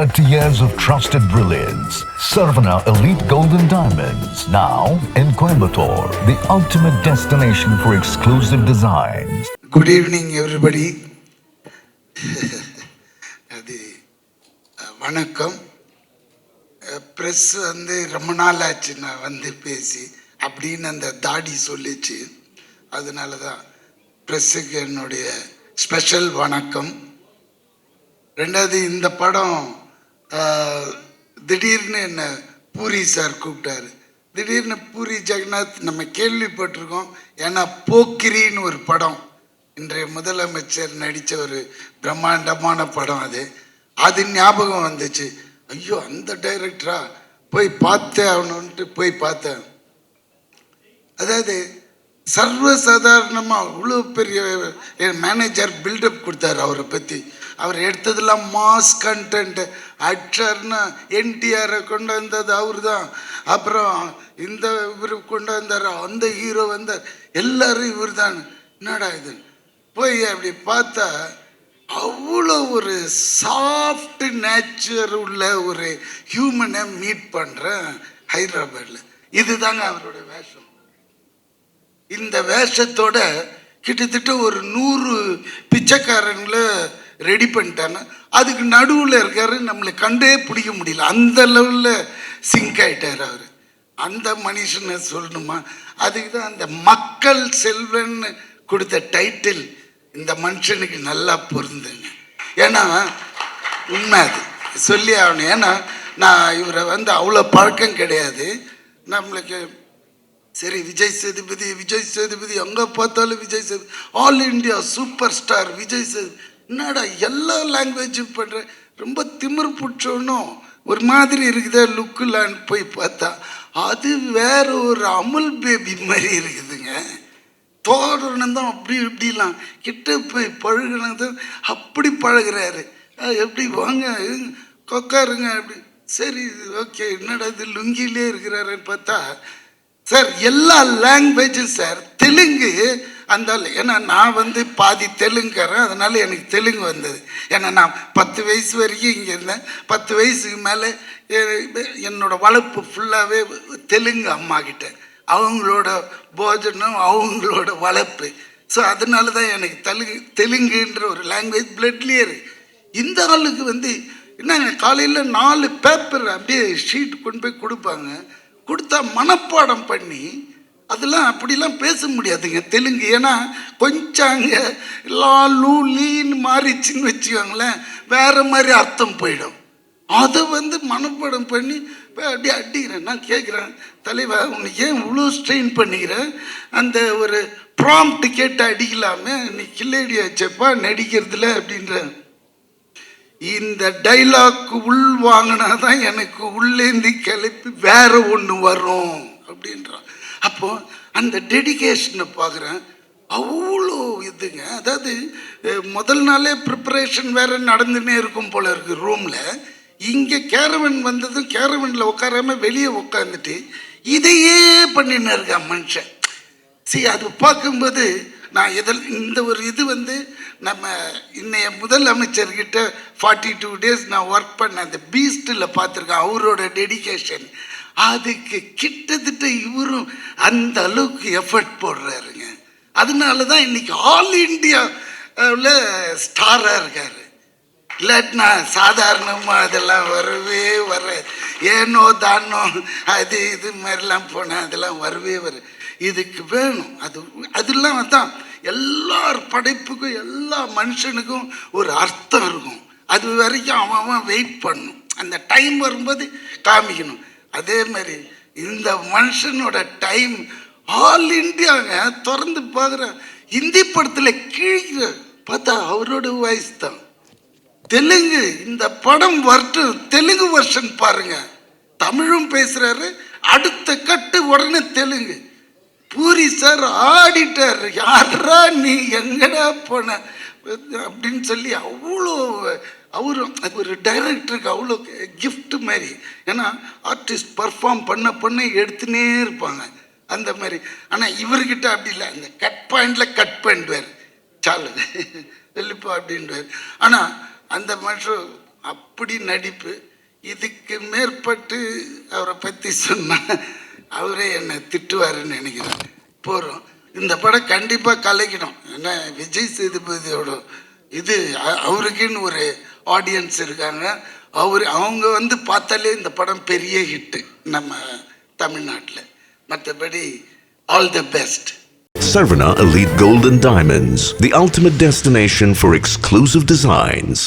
30 years of trusted brilliance. Sarvana Elite Golden Diamonds, now in Coimbatore, the ultimate destination for exclusive designs. Good evening, everybody. அது வணக்கம். Press வந்து ரொம்ப நாள் ஆச்சு நான் வந்து பேசி அப்படின்னு அந்த தாடி சொல்லிச்சு. அதனால தான் ப்ரெஸ்ஸுக்கு என்னுடைய ஸ்பெஷல் வணக்கம். ரெண்டாவது, இந்த படம் திடீர்னு என்ன பூரி சார் கூப்பிட்டாரு. திடீர்னு பூரி ஜெகநாத் நம்ம கேள்விப்பட்டிருக்கோம். ஏன்னா போக்கிரின்னு ஒரு படம், இன்றைய முதலமைச்சர் நடித்த ஒரு பிரம்மாண்டமான படம், அது ஞாபகம் வந்துச்சு. ஐயோ, அந்த டைரக்டரா, போய் பார்த்தேன் அவனுன்ட்டு போய் பார்த்தேன். அதாவது சர்வசாதாரணமாக அவ்வளோ பெரிய மேனேஜர் பில்டப் கொடுத்தாரு அவரை பற்றி. அவர் எடுத்ததெல்லாம் மாஸ் கண்டென்ட். ஆக்டர்னா என்டிஆரை கொண்டு வந்தது அவர் தான். அப்புறம் இந்த இவர் கொண்டு வந்தார், அந்த ஹீரோ வந்தார், எல்லாரும் இவர் தான். என்னடா இது, போய் அப்படி பார்த்தா அவ்வளோ ஒரு சாஃப்ட் நேச்சர் உள்ள ஒரு ஹியூமனை மீட் பண்ணுறேன் ஹைதராபாத்தில். இதுதாங்க அவரோட வேஷம். இந்த வேஷத்தோட கிட்டத்தட்ட ஒரு 100 பிச்சைக்காரங்களை ரெடி பண்ணிட்டாங்க. அதுக்கு நடுவில் இருக்காரு, நம்மளை கண்டே பிடிக்க முடியல, அந்த லெவலில் சிங்க் ஆகிட்டார் அவர். அந்த மனுஷனை சொல்லணுமா? அதுக்கு தான் அந்த மக்கள் செல்வன்னு கொடுத்த டைட்டில் இந்த மனுஷனுக்கு நல்லா பொருந்துங்க. ஏன்னா உண்மை, அது சொல்லி ஆகணும். ஏன்னா நான் இவரை வந்து அவ்வளோ பழக்கம் கிடையாது நம்மளுக்கு. சரி, விஜய் சேதுபதி எங்கே பார்த்தாலும் Vijay Sethupathi, all India super star Vijay Sethupathi. என்னடா எல்லா லாங்குவேஜும் பண்ணுற, ரொம்ப திமிர் பிடிச்சோன்னும் ஒரு மாதிரி இருக்குதே லுக்குலான்னு போய் பார்த்தா அது வேற ஒரு அமுல் பேபி மாதிரி இருக்குதுங்க. தோழணும் தான் அப்படி இப்படிலாம் கிட்ட போய் பழகுனது அப்படி பழகிறாரு. எப்படி வாங்க கொக்காருங்க அப்படி. சரி, ஓகே, என்னடா இது லுங்கிலே இருக்கிறாருன்னு பார்த்தா சார் எல்லா லாங்குவேஜும் சார். தெலுங்கு அந்த, ஏன்னா நான் வந்து பாதி தெலுங்குறேன், அதனால எனக்கு தெலுங்கு வந்தது. ஏன்னா நான் 10 வயசு வரைக்கும் இங்கே இருந்தேன். 10 வயசுக்கு மேலே என்னோட வளர்ப்பு ஃபுல்லாகவே தெலுங்கு அம்மா கிட்ட, அவங்களோட போஜனம், அவங்களோட வளர்ப்பு. ஸோ அதனால தான் எனக்கு தெலுங்குன்ற ஒரு லாங்குவேஜ் பிளட்லேயே இருக்கு. இந்த ஆளுக்கு வந்து என்னங்க, காலையில் 4 பேப்பர் அப்படியே ஷீட் கொண்டு போய் கொடுப்பாங்க. கொடுத்தா மனப்பாடம் பண்ணி, அதெல்லாம் அப்படிலாம் பேச முடியாதுங்க தெலுங்கு. ஏன்னா கொஞ்சம் அங்கே லீன்னு மாறிச்சின்னு வச்சுக்கோங்களேன், வேறு மாதிரி அர்த்தம் போயிடும். அதை வந்து மனப்பாடம் பண்ணி அப்படியே அடிக்கிறேன். நான் கேட்குறேன், தலைவா உனக்கு ஏன் இவ்வளோ ஸ்ட்ரெயின் பண்ணிக்கிறேன்? அந்த ஒரு ப்ராம்ப்ட் கேட்டு அடிக்கலாமே, நீ கில்லேடி வச்சப்பா நடிக்கிறதுல அப்படின்ற. இந்த டைலாக் உள் வாங்கினா தான் எனக்கு உள்ளேந்தி கிளப்பி வேற ஒன்று வரும் அப்படின்றான். அப்போ அந்த டெடிகேஷனை பார்க்குறேன். அவ்வளோ இதுங்க. அதாவது முதல் நாளே ப்ரிப்பரேஷன் வேற நடந்துன்னே இருக்கும் போல இருக்கு ரூமில். இங்கே கேரவன் வந்ததும் கேரவனில் உட்காராம வெளியே உட்காந்துட்டு இதையே பண்ணின்னு இருக்கான் மனுஷன். சரி, அது பார்க்கும்போது நான் இந்த ஒரு இது வந்து நம்ம இன்னைய முதலமைச்சர்கிட்ட 42 days நான் ஒர்க் பண்ண அந்த பீஸ்டில் பார்த்துருக்கேன். அவரோட டெடிகேஷன் அதுக்கு கிட்டத்தட்ட இவரும் அந்த அளவுக்கு எஃபர்ட் போடுறாருங்க. அதனால தான் இன்னைக்கு ஆல் இண்டியாவில் ஸ்டாராக இருக்கார். இல்லாட்டினா சாதாரணமாக அதெல்லாம் வரவே ஏனோ தானோ அது இது மாதிரிலாம் போனால் அதெல்லாம் வரவே இதுக்கு வேணும். அதெல்லாம் தான் எல்லார் படைப்புக்கும் எல்லா மனுஷனுக்கும் ஒரு அர்த்தம் இருக்கும். அது வரைக்கும் அவன் வெயிட் பண்ணணும், அந்த டைம் வரும்போது காமிக்கணும். அதே மாதிரி இந்த மனுஷனோட டைம் ஆல் இண்டியாங்க. திறந்து பார்க்குறேன், ஹிந்தி படத்தில் கீழே பார்த்தா அவரோட வாய்ஸ் தான். தெலுங்கு இந்த படம் வரட்டும், தெலுங்கு வெர்ஷன் பாருங்க, தமிழும் பேசுறாரு, அடுத்த கட்டு உடனே தெலுங்கு. பூரி சார் ஆடிட்டார், யாரா நீ எங்கடா போன அப்படின்னு சொல்லி அவ்வளோ அவரும் ஒரு டைரக்டருக்கு அவ்வளோ கிஃப்ட் மாதிரி. ஏன்னா ஆர்டிஸ்ட் பர்ஃபார்ம் பண்ண எடுத்துனே இருப்பாங்க அந்த மாதிரி. ஆனால் இவர்கிட்ட அப்படி இல்லை, அந்த கட் பாயிண்டில் கட் பண்ணிடுவார், சாலு வெள்ளிப்பா அப்படின்வார். ஆனால் அந்த மனுஷன் அப்படி நடிப்பு. இதுக்கு மேற்பட்டு அவரை பற்றி சொன்னால் அவரே என்னை திட்டுவாருன்னு நினைக்கிறேன். போகிறோம், இந்த படம் கண்டிப்பாக கலைக்கணும். ஏன்னா விஜய் சேதுபதியோட இது அவருக்குன்னு ஒரு ஆடியன்ஸ் இருக்காங்க. அவங்க வந்து பார்த்தாலே இந்த படம் பெரிய ஹிட்டு நம்ம தமிழ்நாட்டில். மற்றபடி all the best. Sarvana Elite Gold and Diamonds, the ultimate destination for exclusive designs.